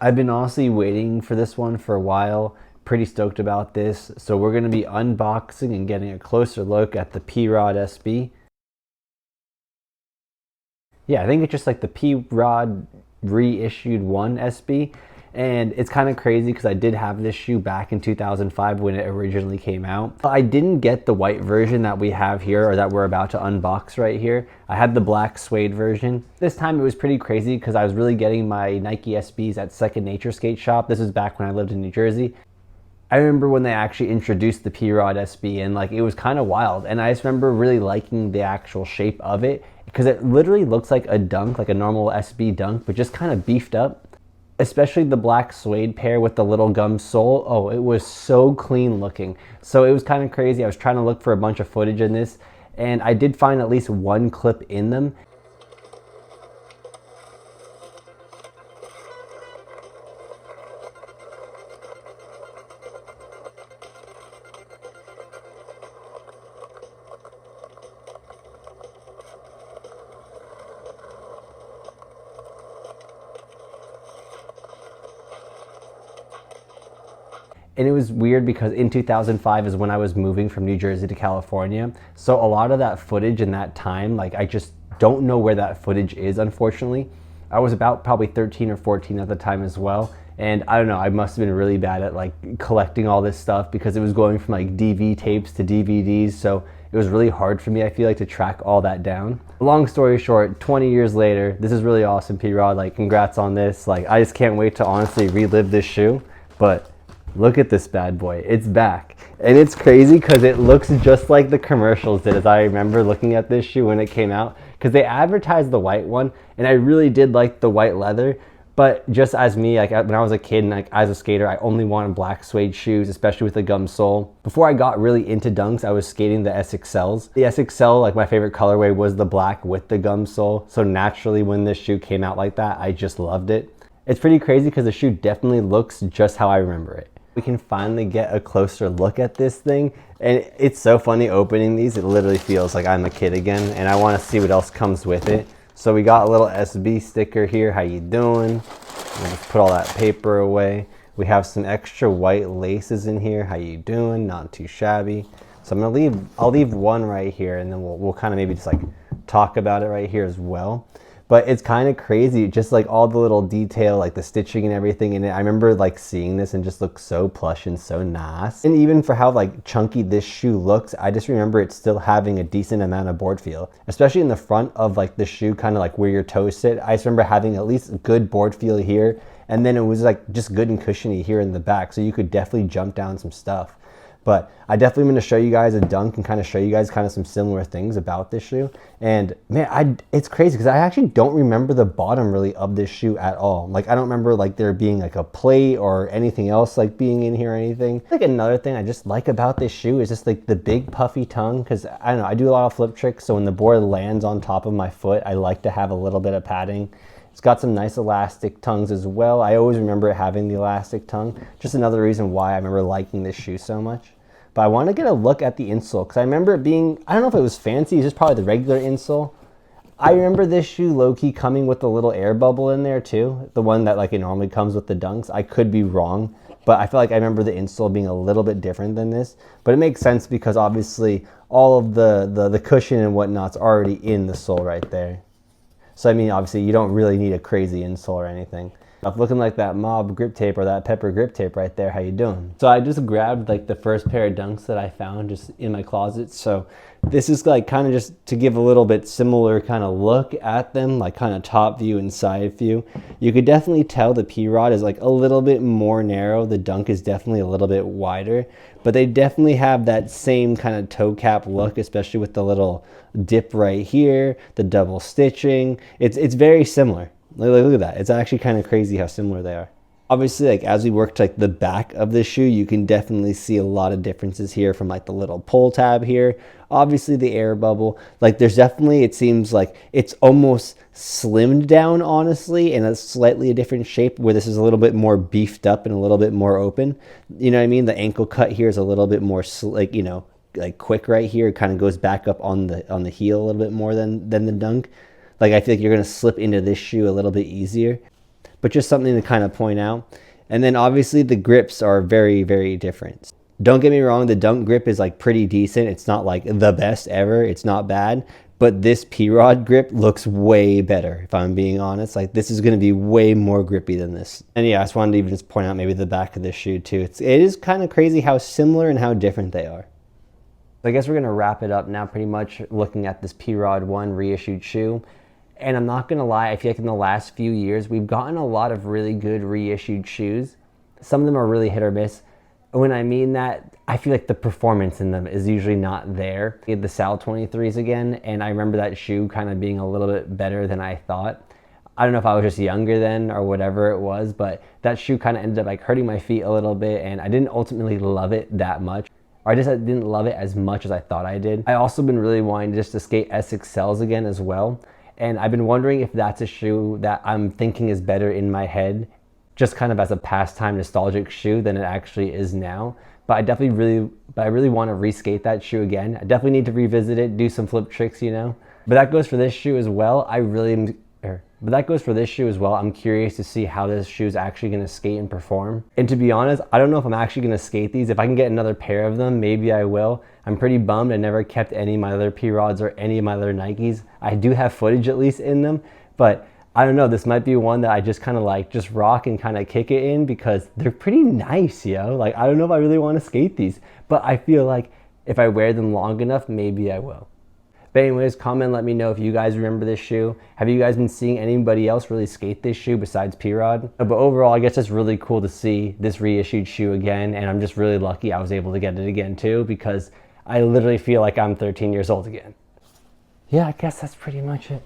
I've been honestly waiting for this one for a while. Pretty stoked about this. So we're going to be unboxing and getting a closer look at the P-Rod SB. Yeah, I think it's just like the P-Rod reissued 1 SB. And it's kind of crazy because I did have this shoe back in 2005 when it originally came out. I didn't get the white version that we have here, or that we're about to unbox right here. I had the black suede version. This time it was pretty crazy because I was really getting my Nike SBs at Second Nature skate shop. This was back when I lived in New Jersey. I remember when they actually introduced the P-Rod SB, and like it was kind of wild. And I just remember really liking the actual shape of it because it literally looks like a dunk, like a normal SB dunk, but just kind of beefed up. Especially the black suede pair with the little gum sole. Oh, it was so clean looking. So it was kind of crazy. I was trying to look for a bunch of footage in this, and I did find at least one clip in them. And it was weird because in 2005 is when I was moving from New Jersey to California. So a lot of that footage in that time, like I just don't know where that footage is, unfortunately. I was about probably 13 or 14 at the time as well. And I don't know, I must have been really bad at like collecting all this stuff because it was going from like DV tapes to DVDs. So it was really hard for me, I feel like, to track all that down. Long story short, 20 years later, this is really awesome, P-Rod. Like, congrats on this. Like, I just can't wait to honestly relive this shoe. But look at this bad boy, it's back. And it's crazy because it looks just like the commercials did, as I remember looking at this shoe when it came out, because they advertised the white one, and I really did like the white leather. But just as me, like when I was a kid and like as a skater, I only wanted black suede shoes, especially with the gum sole. Before I got really into dunks, I was skating the SXLs. The SXL, like my favorite colorway was the black with the gum sole. So naturally when this shoe came out like that, I just loved it. It's pretty crazy because the shoe definitely looks just how I remember it. We can finally get a closer look at this thing, and it's so funny opening these. It literally feels like I'm a kid again, and I want to see what else comes with it. So we got a little SB sticker here, how you doing? We'll just put all that paper away. We have some extra white laces in here, how you doing? Not too shabby. So I'll leave one right here, and then we'll kind of maybe just like talk about it right here as well. But it's kind of crazy, just like all the little detail, like the stitching and everything in it. I remember like seeing this and just looks so plush and so nice. And even for how like chunky this shoe looks, I just remember it still having a decent amount of board feel, especially in the front of like the shoe, kind of like where your toes sit. I just remember having at least good board feel here. And then it was like just good and cushiony here in the back. So you could definitely jump down some stuff. But I definitely am going to show you guys a dunk and kind of show you guys kind of some similar things about this shoe. And man, it's crazy because I actually don't remember the bottom really of this shoe at all. Like I don't remember like there being like a plate or anything else like being in here or anything. Like another thing I just like about this shoe is just like the big puffy tongue, because I don't know, I do a lot of flip tricks. So when the board lands on top of my foot, I like to have a little bit of padding. It's got some nice elastic tongues as well. I always remember it having the elastic tongue. Just another reason why I remember liking this shoe so much. But I want to get a look at the insole because I remember it being, I don't know if it was fancy, it's just probably the regular insole. I remember this shoe low-key coming with a little air bubble in there too. The one that like it normally comes with the dunks. I could be wrong, but I feel like I remember the insole being a little bit different than this. But it makes sense because obviously all of the cushion and whatnot's already in the sole right there. So I mean, obviously you don't really need a crazy insole or anything. Looking like that Mob grip tape or that Pepper grip tape right there, how you doing? So I just grabbed like the first pair of dunks that I found just in my closet. So this is like kind of just to give a little bit similar kind of look at them, like kind of top view and side view. You could definitely tell the P-Rod is like a little bit more narrow. The dunk is definitely a little bit wider, but they definitely have that same kind of toe cap look, especially with the little dip right here, the double stitching. It's very similar. Look at that. It's actually kind of crazy how similar they are. Obviously, like as we work to like the back of the shoe, you can definitely see a lot of differences here from like the little pull tab here. Obviously the air bubble, like there's definitely, it seems like it's almost slimmed down honestly in a slightly different shape where this is a little bit more beefed up and a little bit more open. You know what I mean? The ankle cut here is a little bit more like, you know, like quick right here. It kind of goes back up on the heel a little bit more than the dunk. Like I feel like you're going to slip into this shoe a little bit easier. but just something to kind of point out. And then obviously the grips are very, very different. Don't get me wrong, the Dunk grip is like pretty decent. It's not like the best ever. It's not bad. But this P-Rod grip looks way better, if I'm being honest. Like, this is going to be way more grippy than this. And yeah, I just wanted to even just point out maybe the back of this shoe too. It is kind of crazy how similar and how different they are. So I guess we're going to wrap it up now, pretty much looking at this P-Rod 1 reissued shoe. And I'm not going to lie, I feel like in the last few years, we've gotten a lot of really good reissued shoes. Some of them are really hit or miss. When I mean that, I feel like the performance in them is usually not there. We had the Sal 23s again, and I remember that shoe kind of being a little bit better than I thought. I don't know if I was just younger then or whatever it was, but that shoe kind of ended up like hurting my feet a little bit, and I didn't ultimately love it that much. Or I just didn't love it as much as I thought I did. I also been really wanting just to skate SXLs again as well, and I've been wondering if that's a shoe that I'm thinking is better in my head, just kind of as a pastime nostalgic shoe than it actually is now. But I really want to reskate that shoe again. I definitely need to revisit it, do some flip tricks, you know. But that goes for this shoe as well. I'm curious to see how this shoe is actually going to skate and perform. And to be honest, I don't know if I'm actually going to skate these. If I can get another pair of them, maybe I will. I'm pretty bummed I never kept any of my other P-Rods or any of my other Nikes. I do have footage at least in them, but I don't know, this might be one that I just kind of like just rock and kind of kick it in because they're pretty nice, yo. Like, I don't know if I really want to skate these, but I feel like if I wear them long enough, maybe I will. But anyways, comment, let me know if you guys remember this shoe. Have you guys been seeing anybody else really skate this shoe besides P-Rod? But overall, I guess it's really cool to see this reissued shoe again, and I'm just really lucky I was able to get it again too, because I literally feel like I'm 13 years old again. Yeah, I guess that's pretty much it.